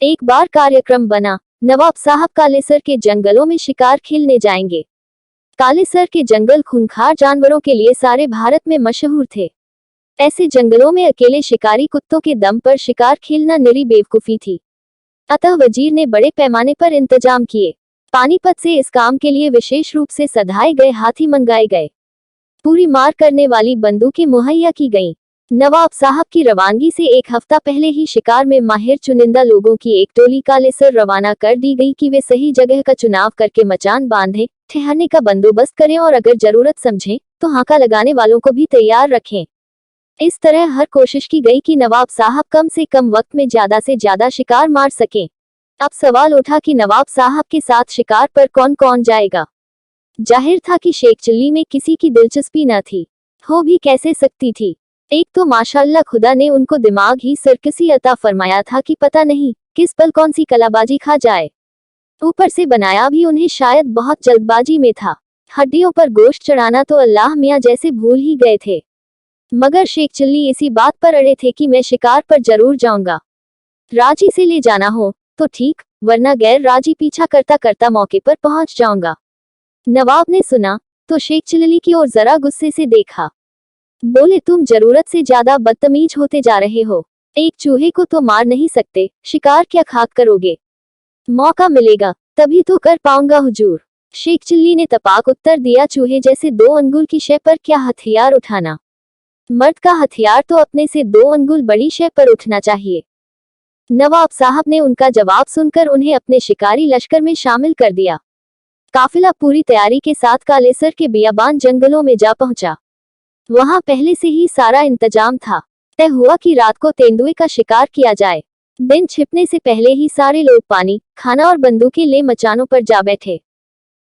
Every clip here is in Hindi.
एक बार कार्यक्रम बना, नवाब साहब कालेसर के जंगलों में शिकार खेलने जाएंगे। कालेसर के जंगल खूंखार जानवरों के लिए सारे भारत में मशहूर थे। ऐसे जंगलों में अकेले शिकारी कुत्तों के दम पर शिकार खेलना निरी बेवकूफी थी। अतः वजीर ने बड़े पैमाने पर इंतजाम किए। पानीपत से इस काम के लिए विशेष रूप से सधाए गए हाथी मंगाए गए। पूरी मार करने वाली बंदूकें मुहैया की गईं। नवाब साहब की रवानगी से एक हफ्ता पहले ही शिकार में माहिर चुनिंदा लोगों की एक टोली कालेसर रवाना कर दी गई कि वे सही जगह का चुनाव करके मचान बांधें, ठहरने का बंदोबस्त करें और अगर जरूरत समझें तो हाका लगाने वालों को भी तैयार रखें। इस तरह हर कोशिश की गई कि नवाब साहब कम से कम वक्त में ज्यादा से ज्यादा शिकार मार सकें। अब सवाल उठा कि नवाब साहब के साथ शिकार पर कौन कौन जाएगा। जाहिर था कि शेख चिल्ली में किसी की दिलचस्पी न थी, हो भी कैसे सकती थी। एक तो माशाअल्लाह खुदा ने उनको दिमाग ही सर्कसी अता फरमाया था कि पता नहीं किस पल कौन सी कलाबाजी खा जाए। ऊपर से बनाया भी उन्हें शायद बहुत जल्दबाजी में था। हड्डियों पर गोश्त चढ़ाना तो अल्लाह मियाँ जैसे भूल ही गए थे। मगर शेख चिल्ली इसी बात पर अड़े थे कि मैं शिकार पर जरूर जाऊंगा। राजी से ले जाना हो तो ठीक, वरना गैर राजी पीछा करता करता मौके पर पहुंच जाऊंगा। नवाब ने सुना तो शेख चिल्ली की ओर जरा गुस्से से देखा। बोले, तुम जरूरत से ज्यादा बदतमीज होते जा रहे हो। एक चूहे को तो मार नहीं सकते, शिकार क्या खाक करोगे? मौका मिलेगा तभी तो कर पाऊंगा हुजूर। शेख चिल्ली ने तपाक उत्तर दिया, चूहे जैसे 2 अंगुल की शय पर क्या हथियार उठाना। मर्द का हथियार तो अपने से 2 अंगुल बड़ी शय पर उठना चाहिए। नवाब साहब ने उनका जवाब सुनकर उन्हें अपने शिकारी लश्कर में शामिल कर दिया। काफिला पूरी तैयारी के साथ कालेसर के बियाबान जंगलों में जा पहुंचा। वहां पहले से ही सारा इंतजाम था। तय हुआ कि रात को तेंदुए का शिकार किया जाए। दिन छिपने से पहले ही सारे लोग पानी, खाना और बंदूकें ले मचानों पर जा बैठे।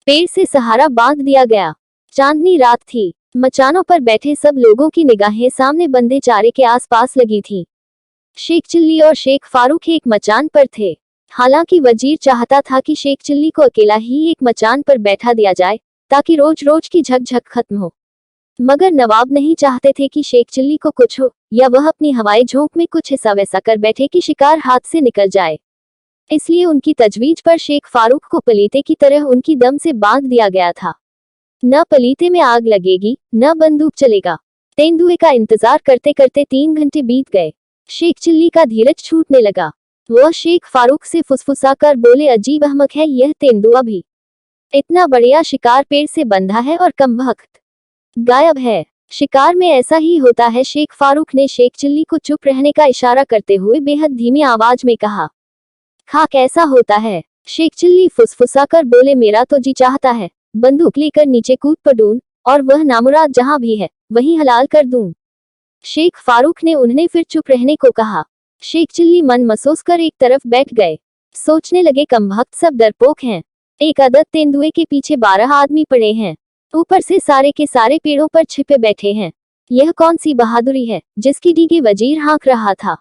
पेड़ से सहारा बांध दिया गया। चांदनी रात थी। मचानों पर बैठे सब लोगों की निगाहें सामने बंधे चारे के आसपास लगी थीं। शेख चिल्ली और शेख फारूक एक मचान पर थे। हालांकि वजीर चाहता था कि शेख चिल्ली को अकेला ही एक मचान पर बैठा दिया जाए ताकि रोज रोज की झकझक खत्म हो। मगर नवाब नहीं चाहते थे कि शेख चिल्ली को कुछ हो या वह अपनी हवाई झोंक में कुछ ऐसा वैसा कर बैठे कि शिकार हाथ से निकल जाए। इसलिए उनकी तजवीज पर शेख फारूक को पलीते की तरह उनकी दम से बांध दिया गया था। न पलीते में आग लगेगी, न बंदूक चलेगा। तेंदुए का इंतजार करते करते 3 घंटे बीत गए। शेख चिल्ली का धीरज छूटने लगा। वह शेख फारूक से फुसफुसाकर बोले, अजीब अहमक है यह तेंदुआ भी। इतना बढ़िया शिकार पेड़ से बंधा है और कम वक्त गायब है। शिकार में ऐसा ही होता है। शेख फारूक ने शेख चिल्ली को चुप रहने का इशारा करते हुए बेहद धीमी आवाज में कहा। खाक ऐसा होता है। शेख चिल्ली फुसफुसाकर बोले, मेरा तो जी चाहता है बंदूक लेकर नीचे कूद पड़ूं और वह नामुराद जहां भी है वहीं हलाल कर दूं। शेख फारूक ने उन्हें फिर चुप रहने को कहा। शेख चिल्ली मन मसोस कर एक तरफ बैठ गए। सोचने लगे, कमबख्त सब डरपोक हैं। एक अदद तेंदुए के पीछे 12 आदमी पड़े हैं। ऊपर से सारे के सारे पेड़ों पर छिपे बैठे हैं। यह कौन सी बहादुरी है जिसकी डीगे वजीर हाँक रहा था।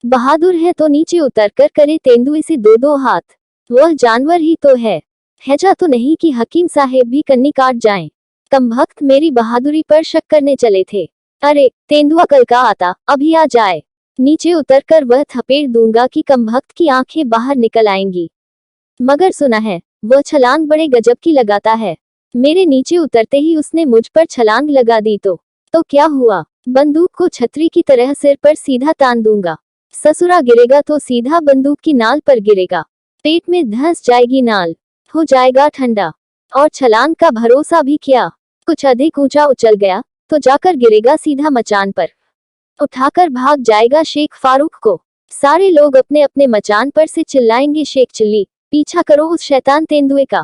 बहादुर है तो नीचे उतरकर करे तेंदुए से 2-2 हाथ। वह जानवर ही तो है। हैजा तो नहीं कि हकीम साहेब भी कन्नी काट जाएं। कमबख्त मेरी बहादुरी पर शक करने चले थे। अरे तेंदुआ कल का आता अभी आ जाए। नीचे उतरकर वह थपेड़ दूंगा कि कमबख्त की आंखें बाहर निकल आएंगी। मगर सुना है वह छलांग बड़े गजब की लगाता है। मेरे नीचे उतरते ही उसने मुझ पर छलांग लगा दी तो क्या हुआ? बंदूक को छतरी की तरह सिर पर सीधा तान दूंगा। ससुरा गिरेगा तो सीधा बंदूक की नाल पर गिरेगा। पेट में धंस जाएगी नाल, हो जाएगा ठंडा। और छलांग का भरोसा भी क्या, कुछ अधिक ऊंचा उछल गया तो जाकर गिरेगा सीधा मचान पर। उठाकर भाग जाएगा शेख फारूक को। सारे लोग अपने अपने मचान पर से चिल्लाएंगे, शेख चिल्ली पीछा करो उस शैतान तेंदुए का।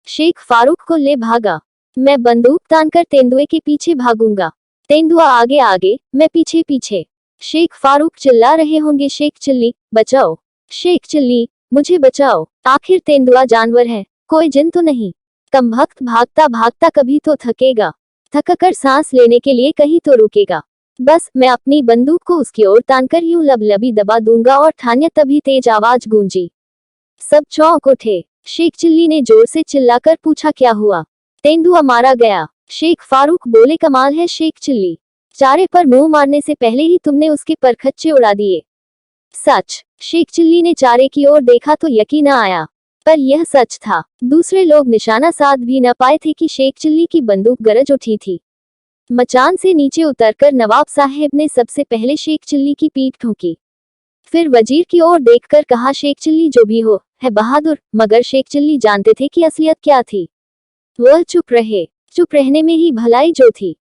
शेख फारूक को ले भागा। मैं बंदूक तानकर तेंदुए के पीछे भागूंगा। तेंदुआ आगे आगे, मैं पीछे पीछे। शेख फारूक चिल्ला रहे होंगे, शेख चिल्ली बचाओ, शेख चिल्ली मुझे बचाओ। आखिर तेंदुआ जानवर है, कोई जिन तो नहीं। कमबख्त भागता भागता कभी तो थकेगा। थककर सांस लेने के लिए कहीं तो रुकेगा। बस मैं अपनी बंदूक को उसकी ओर तानकर यूं लबलबी दबा दूंगा और ठानिया तभी तेज आवाज गूंजी। सब चौंक उठे। शेख चिल्ली ने जोर से चिल्लाकर पूछा, क्या हुआ? तेंदुआ मारा गया। शेख फारूक बोले, कमाल है शेख चिल्ली, चारे पर मुंह मारने से पहले ही तुमने उसके परखच्चे उड़ा दिए। सच। शेख चिल्ली ने चारे की ओर देखा तो यकीन न आया, पर यह सच था। दूसरे लोग निशाना साध भी न पाए थे कि शेख चिल्ली की बंदूक गरज उठी थी। मचान से नीचे उतरकर नवाब साहब ने सबसे पहले शेख चिल्ली की पीठ ठोकी। फिर वजीर की ओर देखकर कहा, शेख चिल्ली जो भी हो, है बहादुर। मगर शेख चिल्ली जानते थे कि असलियत क्या थी। वह चुप रहे। चुप रहने में ही भलाई जो थी।